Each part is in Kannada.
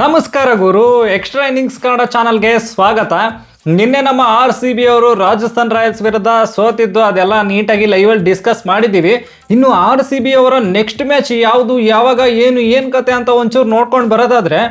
ನಮಸ್ಕಾರ ಗುರು. ಎಕ್ಸ್ಟ್ರಾ ಇನ್ನಿಂಗ್ಸ್ ಕನ್ನಡ ಚಾನಲ್ಗೆ ಸ್ವಾಗತ. ನಿನ್ನೆ ನಮ್ಮ RCB ಅವರು ರಾಜಸ್ಥಾನ್ ರಾಯಲ್ಸ್ ವಿರುದ್ಧ ಸೋತಿದ್ದು, ಅದೆಲ್ಲ ನೀಟಾಗಿ ಲೈವಲ್ಲಿ ಡಿಸ್ಕಸ್ ಮಾಡಿದ್ದೀವಿ. ಇನ್ನು RCB ಅವರ ನೆಕ್ಸ್ಟ್ ಮ್ಯಾಚ್ ಯಾವುದು, ಯಾವಾಗ, ಏನು ಕತೆ ಅಂತ ಒಂಚೂರು ನೋಡ್ಕೊಂಡು ಬರೋದಾದ್ರೆ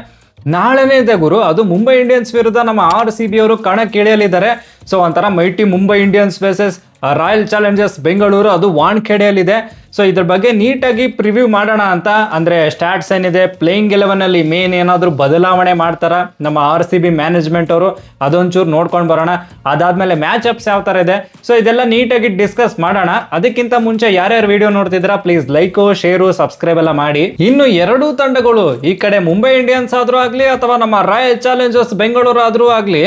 ನಾಳೆನೇ ಇದೆ ಗುರು. ಅದು ಮುಂಬೈ ಇಂಡಿಯನ್ಸ್ ವಿರುದ್ಧ ನಮ್ಮ RCB ಅವರು ಕಣಕ್ಕಿಳಿಯಲಿದ್ದಾರೆ. ಸೊ ಒಂಥರ mighty Mumbai Indians versus royal Challengers Bengaluru, ಅದು ವಾಂಖೇಡೆಯಲ್ಲಿದೆ. ಸೊ ಇದ್ರ ಬಗ್ಗೆ ನೀಟಾಗಿ ಪ್ರಿವ್ಯೂ ಮಾಡೋಣ ಅಂತ. ಅಂದರೆ ಸ್ಟಾಟ್ಸ್ ಏನಿದೆ, ಪ್ಲೇಯಿಂಗ್ 11 ಮೇನ್ ಏನಾದರೂ ಬದಲಾವಣೆ ಮಾಡ್ತಾರ ನಮ್ಮ RCB ಮ್ಯಾನೇಜ್ಮೆಂಟ್ ಅವರು, ಅದೊಂಚೂರು ನೋಡ್ಕೊಂಡು ಬರೋಣ. ಅದಾದಮೇಲೆ ಮ್ಯಾಚ್ ಅಪ್ಸ್ ಯಾವ ಥರ ಇದೆ, ಸೊ ಇದೆಲ್ಲ ನೀಟಾಗಿ ಡಿಸ್ಕಸ್ ಮಾಡೋಣ. ಅದಕ್ಕಿಂತ ಮುಂಚೆ ಯಾರ್ಯಾರು ವಿಡಿಯೋ ನೋಡ್ತಿದ್ದೀರಾ ಪ್ಲೀಸ್ ಲೈಕು, ಶೇರು, ಸಬ್ಸ್ಕ್ರೈಬ್ ಎಲ್ಲ ಮಾಡಿ. ಇನ್ನು ಎರಡೂ ತಂಡಗಳು, ಈ ಕಡೆ ಮುಂಬೈ ಇಂಡಿಯನ್ಸ್ ಆದರೂ ಆಗಲಿ ಅಥವಾ ನಮ್ಮ ರಾಯಲ್ ಚಾಲೆಂಜರ್ಸ್ ಬೆಂಗಳೂರು ಆದರೂ ಆಗಲಿ,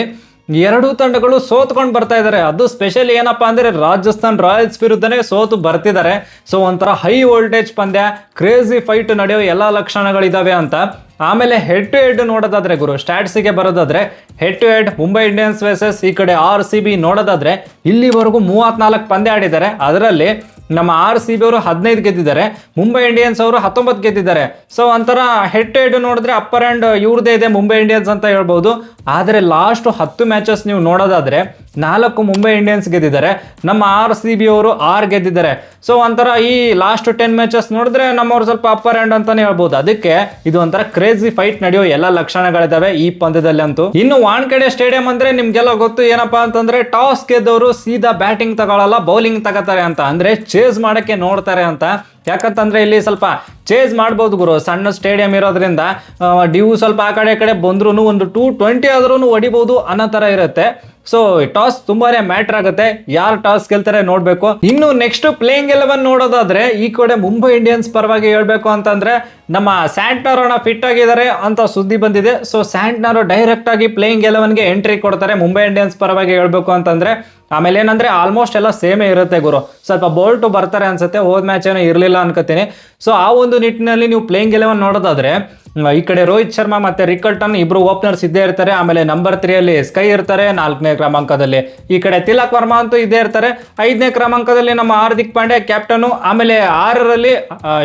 ಎರಡೂ ತಂಡಗಳು ಸೋತ್ಕೊಂಡು ಬರ್ತಾ ಇದ್ದಾರೆ. ಅದು ಸ್ಪೆಷಲ್ ಏನಪ್ಪಾ ಅಂದ್ರೆ ರಾಜಸ್ಥಾನ್ ರಾಯಲ್ಸ್ ವಿರುದ್ಧನೇ ಸೋತು ಬರ್ತಿದ್ದಾರೆ. ಸೊ ಒಂಥರ ಹೈ ವೋಲ್ಟೇಜ್ ಪಂದ್ಯ, ಕ್ರೇಜಿ ಫೈಟ್ ನಡೆಯೋ ಎಲ್ಲ ಲಕ್ಷಣಗಳಿದಾವೆ ಅಂತ. ಆಮೇಲೆ ಹೆಡ್ ಟು ಹೆಡ್ ನೋಡೋದಾದ್ರೆ ಗುರು, ಸ್ಟ್ಯಾಟ್ಸಿಗೆ ಬರೋದಾದ್ರೆ head to head Mumbai Indians versus ಈ ಕಡೆ RCB ನೋಡೋದಾದ್ರೆ ಇಲ್ಲಿವರೆಗೂ 34 ಪಂದ್ಯ ಆಡಿದ್ದಾರೆ. ಅದರಲ್ಲಿ ನಮ್ಮ RCB ಅವರು 15 ಗೆದ್ದಿದ್ದಾರೆ, ಮುಂಬೈ ಇಂಡಿಯನ್ಸ್ ಅವರು 19 ಗೆದ್ದಿದ್ದಾರೆ. ಸೊ ಒಂಥರ ಹೆಡ್ ಟು ಹೆಡ್ ನೋಡಿದ್ರೆ ಅಪ್ಪರ್ ಹ್ಯಾಂಡ್ ಇವ್ರದೇ ಇದೆ ಮುಂಬೈ ಇಂಡಿಯನ್ಸ್ ಅಂತ ಹೇಳ್ಬೋದು. ಆದರೆ ಲಾಸ್ಟ್ 10 ಮ್ಯಾಚಸ್ ನೀವು ನೋಡೋದಾದ್ರೆ 4 ಮುಂಬೈ ಇಂಡಿಯನ್ಸ್ ಗೆದ್ದಿದ್ದಾರೆ, ನಮ್ಮ RCB ಅವರು 6 ಗೆದ್ದಿದ್ದಾರೆ. ಸೊ ಒಂಥರ ಈ ಲಾಸ್ಟ್ 10 ಮ್ಯಾಚಸ್ ನೋಡಿದ್ರೆ ನಮ್ಮವ್ರು ಸ್ವಲ್ಪ ಅಪ್ಪರ್ ಹ್ಯಾಂಡ್ ಅಂತಾನೆ ಹೇಳ್ಬೋದು. ಅದಕ್ಕೆ ಇದು ಒಂಥರ ಕ್ರೇಜಿ ಫೈಟ್ ನಡೆಯೋ ಎಲ್ಲ ಲಕ್ಷಣಗಳಿದಾವೆ ಈ ಪಂದ್ಯದಲ್ಲಿ ಅಂತೂ. ಇನ್ನು ವಾಂಖೇಡೆ ಸ್ಟೇಡಿಯಂ ಅಂದ್ರೆ ನಿಮ್ಗೆಲ್ಲ ಗೊತ್ತು ಏನಪ್ಪಾ ಅಂತಂದ್ರೆ, ಟಾಸ್ ಗೆದ್ದವರು ಸೀದಾ ಬ್ಯಾಟಿಂಗ್ ತಗೊಳ್ಳಲ್ಲ, ಬೌಲಿಂಗ್ ತಗೋತಾರೆ ಅಂತ. ಅಂದ್ರೆ ಚೇಸ್ ಮಾಡಕ್ಕೆ ನೋಡ್ತಾರೆ ಅಂತ. ಯಾಕಂತಂದ್ರೆ ಇಲ್ಲಿ ಸ್ವಲ್ಪ ಚೇಸ್ ಮಾಡ್ಬೋದು ಗುರು, ಸಣ್ಣ ಸ್ಟೇಡಿಯಂ ಇರೋದ್ರಿಂದ ಡ್ಯೂ ಸ್ವಲ್ಪ ಆ ಕಡೆ ಈ ಕಡೆ ಬಂದ್ರು ಒಂದು 220 ಆದ್ರೂ ಹೊಡಿಬಹುದು ಅನ್ನೋ ತರ ಇರುತ್ತೆ. ಸೊ ಟಾಸ್ ತುಂಬಾನೇ ಮ್ಯಾಟರ್ ಆಗುತ್ತೆ, ಯಾರು ಟಾಸ್ ಗೆಲ್ತಾರೆ ನೋಡ್ಬೇಕು. ಇನ್ನು ನೆಕ್ಸ್ಟ್ ಪ್ಲೇಯಿಂಗ್ 11 ನೋಡೋದಾದ್ರೆ ಈ ಕಡೆ ಮುಂಬೈ ಇಂಡಿಯನ್ಸ್ ಪರವಾಗಿ ಹೇಳ್ಬೇಕು ಅಂತಂದ್ರೆ ನಮ್ಮ ಸ್ಯಾಂಟ್ನರ್ ಫಿಟ್ ಆಗಿದ್ದಾರೆ ಅಂತ ಸುದ್ದಿ ಬಂದಿದೆ. ಸೊ ಸ್ಯಾಂಟ್ನರ್ ಡೈರೆಕ್ಟ್ ಆಗಿ ಪ್ಲೇಯಿಂಗ್ 11ಗೆ ಎಂಟ್ರಿ ಕೊಡ್ತಾರೆ ಮುಂಬೈ ಇಂಡಿಯನ್ಸ್ ಪರವಾಗಿ ಹೇಳ್ಬೇಕು ಅಂತಂದ್ರೆ. ಆಮೇಲೆ ಏನಂದ್ರೆ ಆಲ್ಮೋಸ್ಟ್ ಎಲ್ಲ ಸೇಮೇ ಇರುತ್ತೆ ಗುರು, ಸ್ವಲ್ಪ ಬೋಲ್ಟು ಬರ್ತಾರೆ ಅನ್ಸುತ್ತೆ, ಹೋದ್ ಮ್ಯಾಚ್ ಏನೋ ಇರಲಿಲ್ಲ ಅನ್ಕೋತೀನಿ. ಸೊ ಆ ಒಂದು ನಿಟ್ಟಿನಲ್ಲಿ ನೀವು ಪ್ಲೇಯಿಂಗ್ 11 ನೋಡೋದಾದ್ರೆ ಈ ಕಡೆ ರೋಹಿತ್ ಶರ್ಮಾ ಮತ್ತೆ ರಿಕಲ್ಟನ್ ಇಬ್ರು ಓಪನರ್ಸ್ ಇದ್ದೇ ಇರ್ತಾರೆ. ಆಮೇಲೆ ನಂಬರ್ 3 ಅಲ್ಲಿ ಸ್ಕೈ ಇರ್ತಾರೆ 4ನೇ ಕ್ರಮಾಂಕದಲ್ಲಿ. ಈ ಕಡೆ ತಿಲಕ್ ವರ್ಮಾ ಅಂತೂ ಇದ್ದೇ ಇರ್ತಾರೆ. 5ನೇ ಕ್ರಮಾಂಕದಲ್ಲಿ ನಮ್ಮ ಹಾರ್ದಿಕ್ ಪಾಂಡ್ಯ ಕ್ಯಾಪ್ಟನ್. ಆಮೇಲೆ 6ರಲ್ಲಿ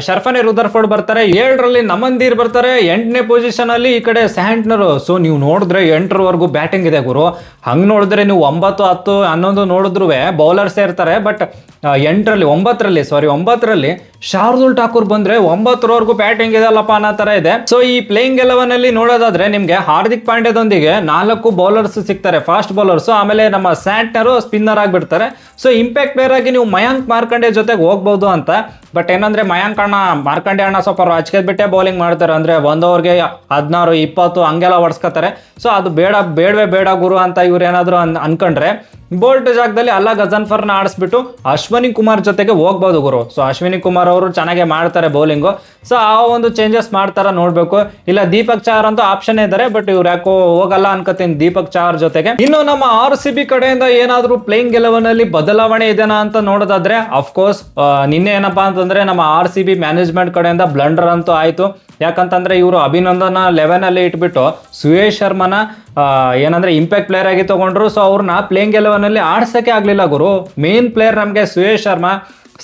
ಶರ್ಫನೆ ರುದರ್ಫೋರ್ಡ್ ಬರ್ತಾರೆ. 7ರಲ್ಲಿ ನಮನ್ದೀರ್ ಬರ್ತಾರೆ. 8ನೇ ಪೊಸಿಷನ್ ಅಲ್ಲಿ ಈ ಕಡೆ ಸ್ಯಾಂಟ್ನರ್. ಸೊ ನೀವು ನೋಡಿದ್ರೆ 8ರವರೆಗೂ ಬ್ಯಾಟಿಂಗ್ ಇದೆ ಗುರು. ಹಂಗ್ ನೋಡಿದ್ರೆ ನೀವು 9, 10, 11 ನೋಡಿದ್ರು ಬೌಲರ್ಸ್ ಇರ್ತಾರೆ. ಬಟ್ 9ರಲ್ಲಿ ಶಾರ್ದುಲ್ ಠಾಕೂರ್ ಬಂದ್ರೆ 9ರವರೆಗೂ ಬ್ಯಾಟಿಂಗ್ ಇದೆಲ್ಲಪ್ಪ ಅನ್ನೋ ತರ ಇದೆ. ಸೊ ಈ ಪ್ಲೇಯಿಂಗ್ 11 ಅಲ್ಲಿ ನೋಡೋದಾದ್ರೆ ನಿಮ್ಗೆ ಹಾರ್ದಿಕ್ ಪಾಂಡ್ಯದೊಂದಿಗೆ 4 ಬೌಲರ್ಸ್ ಸಿಗ್ತಾರೆ, ಫಾಸ್ಟ್ ಬೌಲರ್ಸ್. ಆಮೇಲೆ ನಮ್ಮ ಸ್ಯಾಂಟ್ನರ್ ಸ್ಪಿನ್ನರ್ ಆಗಿಬಿಡ್ತಾರೆ. ಸೊ ಇಂಪ್ಯಾಕ್ಟ್ ಪ್ಲೇಯರ್ ಆಗಿ ನೀವು ಮಯಾಂಕ್ ಮಾರ್ಕಂಡೆ ಜೊತೆಗೆ ಹೋಗ್ಬೋದು ಅಂತ. ಬಟ್ ಏನಂದ್ರೆ ಮಯಾಂಕ್ ಮಾರ್ಕಂಡೆ ಅಣ್ಣ ಸ್ವಲ್ಪ ರಾಜಕೀಯ ಬಿಟ್ಟೆ ಬೌಲಿಂಗ್ ಮಾಡ್ತಾರೆ. ಅಂದ್ರೆ 1 ಓವರ್ಗೆ 16, 20 ಹಂಗೆಲ್ಲ ಹೊಡ್ಸ್ಕೊತಾರೆ. ಸೊ ಅದು ಬೇಡ ಗುರು ಅಂತ ಇವ್ರು ಏನಾದ್ರು ಅನ್ಕೊಂಡ್ರೆ ಬೋಲ್ಟ್ ಜಾಗದಲ್ಲಿ ಅಲ್ಲ ಗಜನ್ಫರ್ನ ಆಡಿಸ್ಬಿಟ್ಟು ಅಶ್ವಿನಿ ಕುಮಾರ್ ಜೊತೆಗೆ ಹೋಗ್ಬೋದು ಗುರು. ಸೊ ಅಶ್ವಿನಿ ಕುಮಾರ್ ಅವರು ಚೆನ್ನಾಗೆ ಮಾಡ್ತಾರೆ ಬೌಲಿಂಗು. ಸೊ ಆ ಒಂದು ಚೇಂಜಸ್ ಮಾಡ್ತಾರ ನೋಡ್ಬೇಕು. ಇಲ್ಲ ದೀಪಕ್ ಚಾಹರ್ ಅಂತೂ ಆಪ್ಷನ್ ಇದ್ದಾರೆ, ಬಟ್ ಇವ್ರು ಯಾಕೋ ಹೋಗಲ್ಲ ಅನ್ಕೋತೀನಿ ದೀಪಕ್ ಚಾಹರ್ ಜೊತೆಗೆ. ಇನ್ನು ನಮ್ಮ RCB ಕಡೆಯಿಂದ ಏನಾದ್ರು ಪ್ಲೇಯಿಂಗ್ 11 ಅಲ್ಲಿ ಬದಲಾವಣೆ ಇದೆನಾ ಅಂತ ನೋಡೋದಾದ್ರೆ ಅಫ್ಕೋರ್ಸ್ ನಿನ್ನೆ ಏನಪ್ಪಾ ಅಂತಂದ್ರೆ ನಮ್ಮ RCB ಮ್ಯಾನೇಜ್ಮೆಂಟ್ ಕಡೆಯಿಂದ ಬ್ಲಂಡರ್ ಅಂತೂ ಆಯ್ತು. ಯಾಕಂತಂದ್ರೆ ಇವರು ಅಭಿನಂದನ 11 ಅಲ್ಲಿ ಇಟ್ಬಿಟ್ಟು ಸುಯೇಶ್ ಶರ್ಮನ ಏನಂದ್ರೆ ಇಂಪ್ಯಾಕ್ಟ್ ಪ್ಲೇಯರ್ ಆಗಿ ತಗೊಂಡ್ರು. ಸೊ ಅವ್ರನ್ನ ಪ್ಲೇಯಿಂಗ್ 11 ಅಲ್ಲಿ ಆಡ್ಸಕ್ಕೆ ಆಗ್ಲಿಲ್ಲ ಗುರು. ಮೇನ್ ಪ್ಲೇಯರ್ ನಮಗೆ ಸುಯೇಶ್ ಶರ್ಮಾ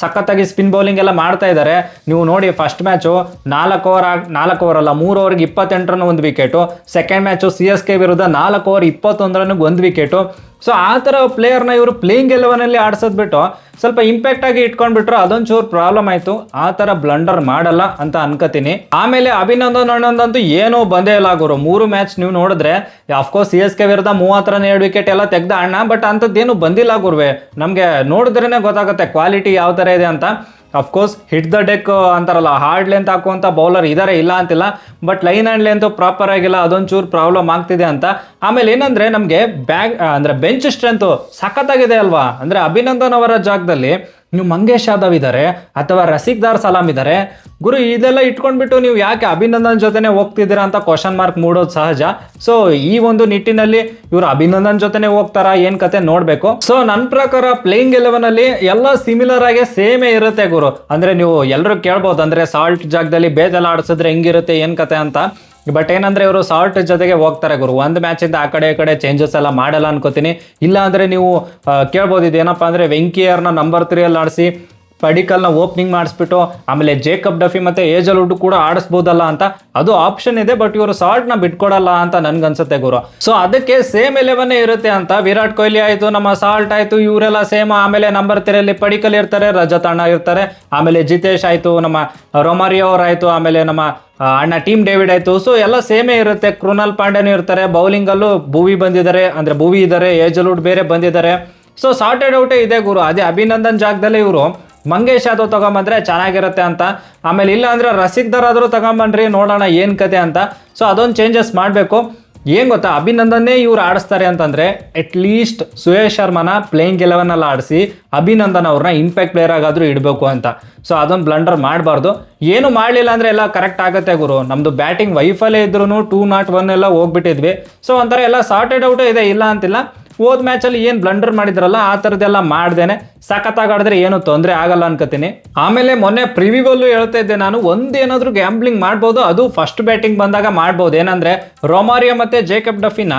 ಸಖತ್ತಾಗಿ ಸ್ಪಿನ್ ಬೌಲಿಂಗ್ ಎಲ್ಲ ಮಾಡ್ತಾ ಇದ್ದಾರೆ. ನೀವು ನೋಡಿ ಫಸ್ಟ್ ಮ್ಯಾಚು 4 ಓವರ್ ಅಲ್ಲ 3 ಓವರ್ಗೆ 28 run 1 wicket. Second match CSK ವಿರುದ್ಧ 4 ಓವರ್ 21 ರನ್ಗೆ 1 ವಿಕೆಟು. ಸೊ ಆ ಥರ ಪ್ಲೇಯರ್ನ ಇವರು ಪ್ಲೇಯಿಂಗ್ 11 ಅಲ್ಲಿ ಆಡ್ಸೋದ್ಬಿಟ್ಟು ಸ್ವಲ್ಪ ಇಂಪ್ಯಾಕ್ಟ್ ಆಗಿ ಇಟ್ಕೊಂಡ್ಬಿಟ್ರು, ಅದೊಂಚೂರು ಪ್ರಾಬ್ಲಮ್ ಆಯ್ತು. ಆ ತರ ಬ್ಲಂಡರ್ ಮಾಡಲ್ಲ ಅಂತ ಅನ್ಕೋತೀನಿ. ಆಮೇಲೆ ಅಭಿನಂದನ್ ಅಣ್ಣಂದಂತೂ ಏನೋ ಬಂದೇ ಇಲ್ಲ ಗುರು. 3 ಮ್ಯಾಚ್ ನೀವು ನೋಡಿದ್ರೆ ಅಫ್ಕೋರ್ಸ್ CSK ವಿರುದ್ಧ 30 ರನ್ 2 ವಿಕೆಟ್ ಎಲ್ಲ ತೆಗ್ದ ಅಣ್ಣ. ಬಟ್ ಅಂಥದ್ದೇನು ಬಂದಿಲ್ಲ ಗುರುವೆ. ನಮ್ಗೆ ನೋಡಿದ್ರೇನೆ ಗೊತ್ತಾಗುತ್ತೆ ಕ್ವಾಲಿಟಿ ಯಾವ ತರ ಇದೆ ಅಂತ. ಅಫ್ಕೋರ್ಸ್ ಹಿಟ್ ದ ಡೆಕ್ ಅಂತಾರಲ್ಲ, ಹಾರ್ಡ್ ಲೆಂತ್ ಹಾಕುವಂತ ಬೌಲರ್ ಇದಾರೆ, ಇಲ್ಲ ಅಂತಿಲ್ಲ. But line and length proper ಆಗಿಲ್ಲ, ಅದೊಂಚೂರು ಪ್ರಾಬ್ಲಮ್ ಆಗ್ತಿದೆ ಅಂತ. ಆಮೇಲೆ ಏನಂದ್ರೆ ನಮ್ಗೆ ಅಂದ್ರೆ ಬೆಂಚ್ ಸ್ಟ್ರೆಂತ್ ಸಖತ್ತಾಗಿದೆ ಅಲ್ವಾ. ಅಂದ್ರೆ ಅಭಿನಂದನ್ ಅವರ ಜಾಗದಲ್ಲಿ ನೀವು ಮಂಗೇಶ್ ಯಾದವ್ ಇದ್ದಾರೆ ಅಥವಾ ರಸಿಕ್ದಾರ್ ಸಲಾಮ್ ಇದ್ದಾರೆ ಗುರು. ಇದೆಲ್ಲ ಇಟ್ಕೊಂಡ್ಬಿಟ್ಟು ನೀವು ಯಾಕೆ ಅಭಿನಂದನ್ ಜೊತೆನೆ ಹೋಗ್ತಿದ್ದೀರಾ ಅಂತ ಕ್ವಶನ್ ಮಾರ್ಕ್ ಮೂಡೋದು ಸಹಜ. ಸೊ ಈ ಒಂದು ನಿಟ್ಟಿನಲ್ಲಿ ಇವರು ಅಭಿನಂದನ್ ಜೊತೆನೆ ಹೋಗ್ತಾರಾ ಏನ್ ಕತೆ ನೋಡ್ಬೇಕು. ಸೊ ನನ್ನ ಪ್ರಕಾರ ಪ್ಲೇಯಿಂಗ್ 11 ಅಲ್ಲಿ ಎಲ್ಲ ಸಿಮಿಲರ್ ಆಗಿ ಸೇಮೇ ಇರುತ್ತೆ ಗುರು. ಅಂದ್ರೆ ನೀವು ಎಲ್ಲರೂ ಕೇಳ್ಬೋದು, ಅಂದ್ರೆ ಸಾಲ್ಟ್ ಜಾಗದಲ್ಲಿ ಬೇಜೆಲ್ಲ ಆಡಿಸಿದ್ರೆ ಹೆಂಗಿರುತ್ತೆ ಏನ್ ಕತೆ ಅಂತ. ಬಟ್ ಏನಂದ್ರೆ ಇವರು ಸಾಲ್ಟ್ ಜೊತೆಗೆ ಹೋಗ್ತಾರೆ ಗುರು. ಒಂದು ಮ್ಯಾಚ್ ಇಂದ ಆ ಕಡೆ ಈ ಕಡೆ ಚೇಂಜಸ್ ಎಲ್ಲ ಮಾಡಲ್ಲ ಅನ್ಕೋತೀನಿ. ಇಲ್ಲ ಅಂದ್ರೆ ನೀವು ಕೇಳ್ಬೋದು, ಇದೇನಪ್ಪ ಅಂದ್ರೆ ವೆಂಕಿಯರ್ನ ನಂಬರ್ 3 ಅಲ್ಲಿ ಆಡಿಸಿ ಪಡಿಕಲ್ನ ಓಪನಿಂಗ್ ಮಾಡಿಸ್ಬಿಟ್ಟು ಆಮೇಲೆ ಜೇಕಬ್ ಡಫಿ ಮತ್ತೆ ಏಜಲ್ ವುಡ್ ಕೂಡ ಆಡಿಸ್ಬೋದಲ್ಲ ಅಂತ ಅದು ಆಪ್ಷನ್ ಇದೆ. ಬಟ್ ಇವರು ಸಾಲ್ಟ್ ನ ಬಿಟ್ಕೊಡಲ್ಲ ಅಂತ ನನ್ಗನ್ಸುತ್ತೆ ಗುರು. ಸೊ ಅದಕ್ಕೆ ಸೇಮ್ 11 ಇರುತ್ತೆ ಅಂತ. ವಿರಾಟ್ ಕೊಹ್ಲಿ ಆಯ್ತು, ನಮ್ಮ ಸಾಲ್ಟ್ ಆಯ್ತು, ಇವರೆಲ್ಲ ಸೇಮ್. ಆಮೇಲೆ ನಂಬರ್ 3 ಪಡಿಕಲ್ ಇರ್ತಾರೆ, ರಜತ್ ಅಣ್ಣ ಇರ್ತಾರೆ, ಆಮೇಲೆ ಜಿತೇಶ್ ಆಯ್ತು, ನಮ್ಮ ರೊಮಾರಿಯೋ ಅವ್ರ ಆಯ್ತು, ಆಮೇಲೆ ನಮ್ಮ ಅಣ್ಣ ಟೀಮ್ ಡೇವಿಡ್ ಆಯ್ತು. ಸೊ ಎಲ್ಲ ಸೇಮೇ ಇರುತ್ತೆ. ಕೃಣಾಲ್ ಪಾಂಡ್ಯನೂ ಇರ್ತಾರೆ. ಬೌಲಿಂಗ್ ಅಲ್ಲೂ ಭುವಿ ಬಂದಿದ್ದಾರೆ, ಅಂದ್ರೆ ಭುವಿ ಇದ್ದಾರೆ, ಏಜಲ್ ವುಡ್ ಬೇರೆ ಬಂದಿದ್ದಾರೆ. ಸೊ ಸಾರ್ಟೆಡ್ ಔಟೇ ಇದೆ ಗುರು. ಅದೇ ಅಭಿನಂದನ್ ಜಾಗದಲ್ಲಿ ಇವರು ಮಂಗೇಶ್ ಯಾದವ್ ತಗೊಂಬಂದ್ರೆ ಚೆನ್ನಾಗಿರುತ್ತೆ ಅಂತ. ಆಮೇಲೆ ಇಲ್ಲ ಅಂದ್ರೆ ರಸಿಕ್ದರ್ ಆದ್ರೂ ತಗೊಂಬನ್ರಿ, ನೋಡೋಣ ಏನ್ ಕತೆ ಅಂತ. ಸೊ ಅದೊಂದು ಚೇಂಜಸ್ ಮಾಡಬೇಕು. ಏನ್ ಗೊತ್ತಾ, ಅಭಿನಂದನ್ನೇ ಇವ್ರು ಆಡಿಸ್ತಾರೆ ಅಂತಂದ್ರೆ ಅಟ್ ಲೀಸ್ಟ್ ಸುಯೇಶ್ ಶರ್ಮನ ಪ್ಲೇಯಿಂಗ್ 11 ಅಲ್ಲಿ ಆಡಿಸಿ ಅಭಿನಂದನ್ ಅವ್ರನ್ನ ಇಂಪ್ಯಾಕ್ಟ್ ಪ್ಲೇಯರ್ ಆಗಾದ್ರೂ ಇಡಬೇಕು ಅಂತ. ಸೊ ಅದೊಂದು ಬ್ಲಂಡರ್ ಮಾಡಬಾರ್ದು. ಏನು ಮಾಡಲಿಲ್ಲ ಅಂದ್ರೆ ಎಲ್ಲ ಕರೆಕ್ಟ್ ಆಗುತ್ತೆ ಗುರು. ನಮ್ದು ಬ್ಯಾಟಿಂಗ್ ವೈಫಲ್ಯ ಇದ್ರು 2-1 ಎಲ್ಲ ಹೋಗ್ಬಿಟ್ಟಿದ್ವಿ. ಸೊ ಒಂಥರ ಎಲ್ಲ ಸಾರ್ಟೆಡ್ ಔಟ್ ಇದೆ, ಇಲ್ಲ ಅಂತಿಲ್ಲ. ಹೋದ್ ಮ್ಯಾಚಲ್ಲಿ ಏನು ಬ್ಲಂಡರ್ ಮಾಡಿದ್ರಲ್ಲ ಆ ಥರದ್ದೆಲ್ಲ ಮಾಡ್ದೇನೆ ಸಖತ್ತಾಗಿ ಆಡಿದ್ರೆ ಏನು ತೊಂದರೆ ಆಗಲ್ಲ ಅನ್ಕೋತೀನಿ. ಆಮೇಲೆ ಮೊನ್ನೆ ಪ್ರಿವ್ಯೂವಲ್ಲೂ ಹೇಳ್ತಾ ಇದ್ದೆ ನಾನು, ಒಂದೇನಾದ್ರೂ ಗ್ಯಾಂಬ್ಲಿಂಗ್ ಮಾಡ್ಬೋದು, ಅದು ಫಸ್ಟ್ ಬ್ಯಾಟಿಂಗ್ ಬಂದಾಗ ಮಾಡ್ಬೋದು. ಏನಂದ್ರೆ ರೊಮಾರಿಯೋ ಮತ್ತೆ ಜೇಕಬ್ ಡಫಿನ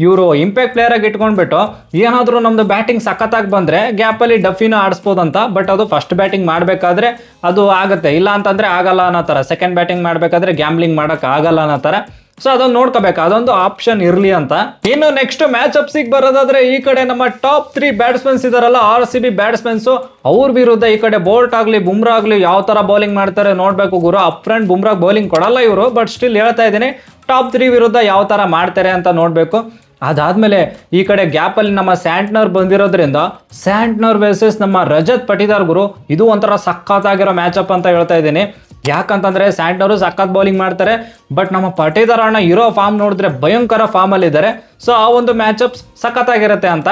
ಇವರು ಇಂಪ್ಯಾಕ್ಟ್ ಪ್ಲೇಯರ್ ಆಗಿ ಇಟ್ಕೊಂಡ್ಬಿಟ್ಟು ಏನಾದರೂ ನಮ್ದು ಬ್ಯಾಟಿಂಗ್ ಸಖತ್ತಾಗಿ ಬಂದ್ರೆ ಗ್ಯಾಪಲ್ಲಿ ಡಫಿನ ಆಡಿಸ್ಬೋದಂತ. ಬಟ್ ಅದು ಫಸ್ಟ್ ಬ್ಯಾಟಿಂಗ್ ಮಾಡಬೇಕಾದ್ರೆ ಅದು ಆಗುತ್ತೆ, ಇಲ್ಲ ಅಂತಂದ್ರೆ ಆಗಲ್ಲ ಅನ್ನೋ ಥರ. ಸೆಕೆಂಡ್ ಬ್ಯಾಟಿಂಗ್ ಮಾಡಬೇಕಾದ್ರೆ ಗ್ಯಾಂಬ್ಲಿಂಗ್ ಮಾಡಕ್ ಆಗಲ್ಲ ಅನ್ನೋ ಥರ. ಸೊ ಅದೊಂದು ನೋಡ್ಕೋಬೇಕು, ಅದೊಂದು ಆಪ್ಷನ್ ಇರಲಿ ಅಂತ. ಇನ್ನು ನೆಕ್ಸ್ಟ್ ಮ್ಯಾಚ್ ಅಪ್ಸಿಗೆ ಬರೋದಾದ್ರೆ ಈ ಕಡೆ ನಮ್ಮ ಟಾಪ್ 3 ಬ್ಯಾಟ್ಸ್ಮನ್ಸ್ ಇದಾರಲ್ಲ, RCB ಬ್ಯಾಟ್ಸ್ಮನ್ಸು, ಅವ್ರ ವಿರುದ್ಧ ಈ ಕಡೆ ಬೋಲ್ಟ್ ಆಗಲಿ ಬುಮ್ರಾ ಆಗಲಿ ಯಾವ ತರ ಬೌಲಿಂಗ್ ಮಾಡ್ತಾರೆ ನೋಡ್ಬೇಕು ಗುರು. ಅಪ್ ಫ್ರಂಟ್ ಬುಮ್ರಾ ಬೌಲಿಂಗ್ ಕೊಡಲ್ಲ ಇವರು, ಬಟ್ ಸ್ಟಿಲ್ ಹೇಳ್ತಾ ಇದ್ದೀನಿ ಟಾಪ್ 3 ವಿರುದ್ಧ ಯಾವ ತರ ಮಾಡ್ತಾರೆ ಅಂತ ನೋಡ್ಬೇಕು. ಅದಾದ್ಮೇಲೆ ಈ ಕಡೆ ಗ್ಯಾಪಲ್ಲಿ ನಮ್ಮ ಸ್ಯಾಂಟ್ನರ್ ಬಂದಿರೋದ್ರಿಂದ ಸ್ಯಾಂಟ್ನರ್ ವರ್ಸಸ್ ನಮ್ಮ ರಜತ್ ಪಟಿದಾರ್ ಗುರು, ಇದು ಒಂಥರ ಸಖತ್ತಾಗಿರೋ ಮ್ಯಾಚಪ್ ಅಂತ ಹೇಳ್ತಾ ಇದ್ದೀನಿ. ಯಾಕಂತಂದ್ರೆ ಸ್ಯಾಂಟ್ನರು ಸಖತ್ ಬೌಲಿಂಗ್ ಮಾಡ್ತಾರೆ, ಬಟ್ ನಮ್ಮ ಪಟಿದಾರ್ ಅಣ್ಣ ಇರೋ ಫಾರ್ಮ್ ನೋಡಿದ್ರೆ ಭಯಂಕರ ಫಾರ್ಮ್ ಅಲ್ಲಿ ಇದ್ದಾರೆ. ಸೊ ಆ ಒಂದು ಮ್ಯಾಚಪ್ ಸಖತ್ತಾಗಿರುತ್ತೆ ಅಂತ.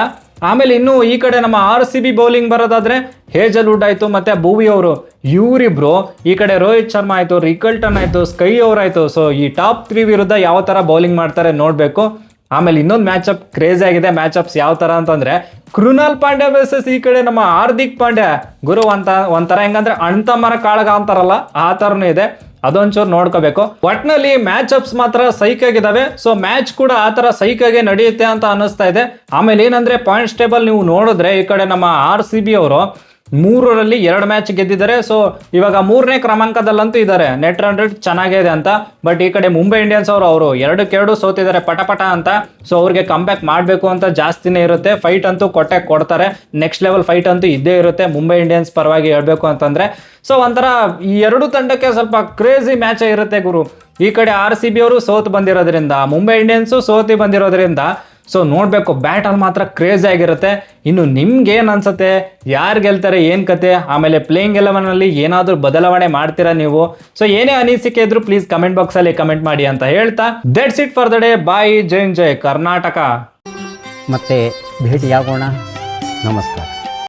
ಆಮೇಲೆ ಇನ್ನು ಈ ಕಡೆ ನಮ್ಮ RCB ಬೌಲಿಂಗ್ ಬರೋದಾದ್ರೆ ಹೇಜಲ್ ವುಡ್ ಆಯ್ತು ಮತ್ತೆ ಭುವಿ ಅವರು, ಇವರಿಬ್ರು ಈ ಕಡೆ ರೋಹಿತ್ ಶರ್ಮಾ ಆಯ್ತು, ರಿಕಲ್ಟನ್ ಆಯ್ತು, ಸ್ಕೈ ಅವರಾಯ್ತು. ಸೊ ಈ ಟಾಪ್ 3 ವಿರುದ್ಧ ಯಾವ ತರ ಬೌಲಿಂಗ್ ಮಾಡ್ತಾರೆ ನೋಡ್ಬೇಕು. ಆಮೇಲೆ ಇನ್ನೊಂದು ಮ್ಯಾಚಪ್ ಕ್ರೇಜಿ ಆಗಿದೆ. ಮ್ಯಾಚಪ್ಸ್ ಯಾವ ತರ ಅಂತಂದ್ರೆ ಕೃಣಾಲ್ ಪಾಂಡ್ಯ ವರ್ಸಸ್ ಈ ಕಡೆ ನಮ್ಮ ಹಾರ್ದಿಕ್ ಪಾಂಡ್ಯ ಗುರು. ಒಂಥರ ಹೆಂಗಂದ್ರೆ ಅಣ್ತಮ್ಮರ ಕಾಳಗ ಅಂತಾರಲ್ಲ ಆ ತರನೂ ಇದೆ. ಅದೊಂಚೂರು ನೋಡ್ಕೋಬೇಕು. ಒಟ್ನಲ್ಲಿ ಮ್ಯಾಚ್ ಅಪ್ಸ್ ಮಾತ್ರ ಸೈಕ್ ಆಗಿದಾವೆ. ಸೊ ಮ್ಯಾಚ್ ಕೂಡ ಆ ತರ ಸೈಕ್ ಆಗಿ ನಡೆಯುತ್ತೆ ಅಂತ ಅನಿಸ್ತಾ ಇದೆ. ಆಮೇಲೆ ಏನಂದ್ರೆ ಪಾಯಿಂಟ್ಸ್ ಟೇಬಲ್ ನೀವು ನೋಡಿದ್ರೆ ಈ ಕಡೆ ನಮ್ಮ RCB ಅವರು 3ರಲ್ಲಿ 2 ಮ್ಯಾಚ್ ಗೆದ್ದಿದ್ದಾರೆ. ಸೊ ಇವಾಗ 3ನೇ ಕ್ರಮಾಂಕದಲ್ಲಂತೂ ಇದ್ದಾರೆ, ನೆಟ್ ರನ್ ರೇಟ್ ಚೆನ್ನಾಗಿದೆ ಅಂತ. ಬಟ್ ಈ ಕಡೆ ಮುಂಬೈ ಇಂಡಿಯನ್ಸ್ ಅವರು 2-2 ಸೋತಿದ್ದಾರೆ ಪಟ ಅಂತ. ಸೊ ಅವ್ರಿಗೆ ಕಂಬ್ಯಾಕ್ ಮಾಡಬೇಕು ಅಂತ ಜಾಸ್ತಿನೇ ಇರುತ್ತೆ. ಫೈಟ್ ಅಂತೂ ಕೊಡ್ತಾರೆ, ನೆಕ್ಸ್ಟ್ ಲೆವೆಲ್ ಫೈಟ್ ಅಂತೂ ಇದ್ದೇ ಇರುತ್ತೆ ಮುಂಬೈ ಇಂಡಿಯನ್ಸ್ ಪರವಾಗಿ ಹೇಳ್ಬೇಕು ಅಂತಂದ್ರೆ. ಸೊ ಒಂಥರ ಈ 2 ತಂಡಕ್ಕೆ ಸ್ವಲ್ಪ ಕ್ರೇಜಿ ಮ್ಯಾಚ್ ಇರುತ್ತೆ ಗುರು. ಈ ಕಡೆ RCB ಅವರು ಸೋತು ಬಂದಿರೋದ್ರಿಂದ, ಮುಂಬೈ ಇಂಡಿಯನ್ಸು ಸೋತಿ ಬಂದಿರೋದ್ರಿಂದ ಸೊ ನೋಡ್ಬೇಕು, ಬ್ಯಾಟಲ್ಲಿ ಮಾತ್ರ ಕ್ರೇಜಿ ಆಗಿರುತ್ತೆ. ಇನ್ನು ನಿಮ್ಗೆ ಏನ್ ಅನ್ಸುತ್ತೆ, ಯಾರು ಗೆಲ್ತಾರೆ ಏನ್ ಕತೆ? ಆಮೇಲೆ ಪ್ಲೇಯಿಂಗ್ 11 ಅಲ್ಲಿ ಏನಾದ್ರೂ ಬದಲಾವಣೆ ಮಾಡ್ತೀರಾ ನೀವು? ಸೊ ಏನೇ ಅನಿಸಿಕೆ ಇದ್ರು ಪ್ಲೀಸ್ ಕಮೆಂಟ್ ಬಾಕ್ಸ್ ಅಲ್ಲಿ ಕಮೆಂಟ್ ಮಾಡಿ ಅಂತ ಹೇಳ್ತಾ that's it for the day. Bye, ಜೈ ಕರ್ನಾಟಕ. ಮತ್ತೆ ಭೇಟಿಯಾಗೋಣ. ನಮಸ್ಕಾರ.